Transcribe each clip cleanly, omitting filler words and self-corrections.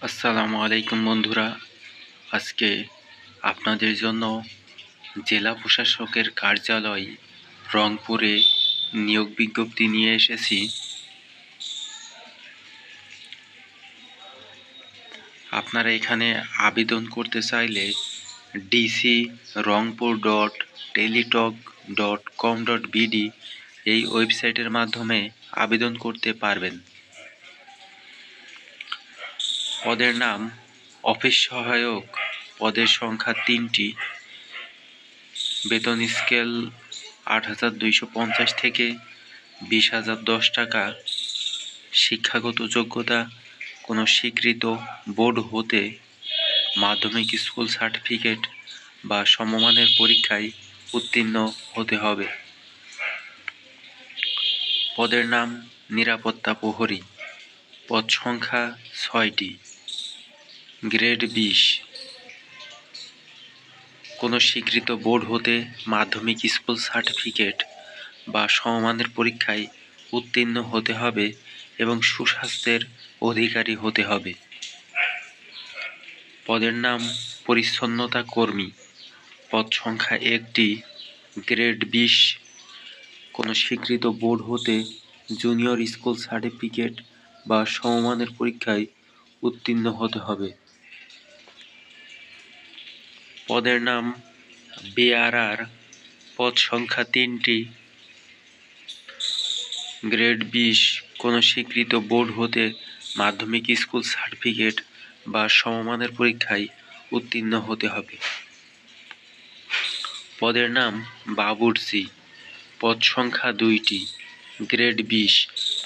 আসসালামু আলাইকুম বন্ধুরা। আজকে আপনাদের জন্য জেলা প্রশাসকের কার্যালয় রংপুরে নিয়োগ বিজ্ঞপ্তি নিয়ে এসেছি। আপনারা এখানে আবেদন করতে চাইলে dc.rongpur.teletalk.com.bd এই ওয়েবসাইটের মাধ্যমে আবেদন করতে পারবেন। পদের নাম অফিস সহায়ক, পদের সংখ্যা 3টি, বেতন স্কেল ৮,২৫০ থেকে ২০,০১০ টাকা। শিক্ষাগত যোগ্যতা কোনো স্বীকৃত বোর্ড হতে মাধ্যমিক স্কুল সার্টিফিকেট বা সমমানের পরীক্ষায় উত্তীর্ণ হতে হবে। পদের নাম নিরাপত্তা প্রহরী, পদ সংখ্যা 6টি, গ্রেড 20। কোনো স্বীকৃত বোর্ড হতে মাধ্যমিক স্কুল সার্টিফিকেট বা সমমানের পরীক্ষায় উত্তীর্ণ হতে হবে এবং সুস্বাস্থ্যের অধিকারী হতে হবে। পদের নাম পরিচ্ছন্নতা কর্মী, পদ সংখ্যা 1টি, গ্রেড 20। কোনো স্বীকৃত বোর্ড হতে জুনিয়র স্কুল সার্টিফিকেট বা সমমানের পরীক্ষায় উত্তীর্ণ হতে হবে। পদের নাম বেআরআর, পদ সংখ্যা 3টি, গ্রেড 20। কোনো স্বীকৃত বোর্ড হতে মাধ্যমিক স্কুল সার্টিফিকেট বা সমমানের পরীক্ষায় উত্তীর্ণ হতে হবে। পদের নাম বাবুর্চি, পদ সংখ্যা 2টি, গ্রেড 20।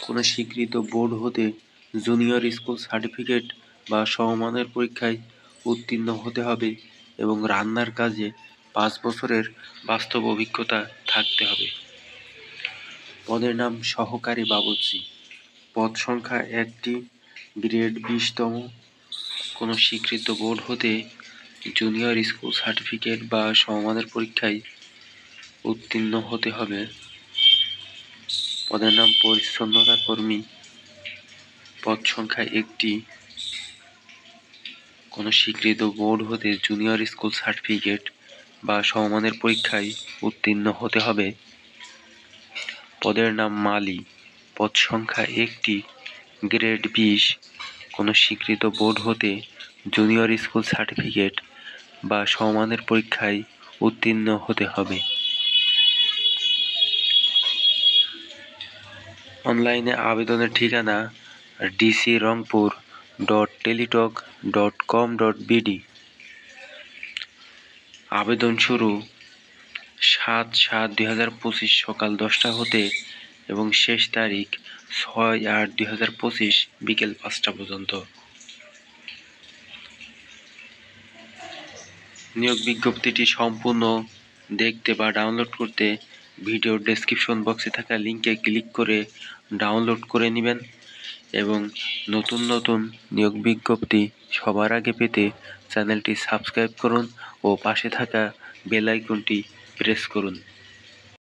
কোনো স্বীকৃত বোর্ড হতে জুনিয়র স্কুল সার্টিফিকেট বা সমমানের পরীক্ষায় উত্তীর্ণ হতে হবে এবং রান্নার কাজে 5 বছরের বাস্তব অভিজ্ঞতা থাকতে হবে। পদের নাম সহকারী বাবুর্চি, পদ সংখ্যা 1টি, গ্রেড 20তম। কোনো স্বীকৃত বোর্ড হতে জুনিয়র স্কুল সার্টিফিকেট বা সমমানের পরীক্ষায় উত্তীর্ণ হতে হবে। পদের নাম পরিচ্ছন্নতা কর্মী, পদ সংখ্যা 1টি। কোনো স্বীকৃত বোর্ড হতে জুনিয়র স্কুল সার্টিফিকেট বা সমমানের পরীক্ষায় উত্তীর্ণ হতে হবে। পদের নাম মালি, পদ সংখ্যা 1টি, গ্রেড 20। কোনো স্বীকৃত বোর্ড হতে জুনিয়র স্কুল সার্টিফিকেট বা সমমানের পরীক্ষায় উত্তীর্ণ হতে হবে। অনলাইনে আবেদনের ঠিকানা dc.rongpur.teletalk.com.bd। আবেদন শুরু 7/7/2025 সকাল 10টা হতে এবং শেষ তারিখ 6/8/2025 বিকেল 5টা পর্যন্ত। নিয়োগ বিজ্ঞপ্তিটি সম্পূর্ণ দেখতে বা ডাউনলোড করতে ভিডিওর ডেসক্রিপশন বক্সে থাকা লিঙ্কে ক্লিক করে ডাউনলোড করে নেবেন এবং নতুন নতুন নিয়োগ বিজ্ঞপ্তি সবার আগে পেতে চ্যানেলটি সাবস্ক্রাইব করুন ও পাশে থাকা বেল আইকনটি প্রেস করুন।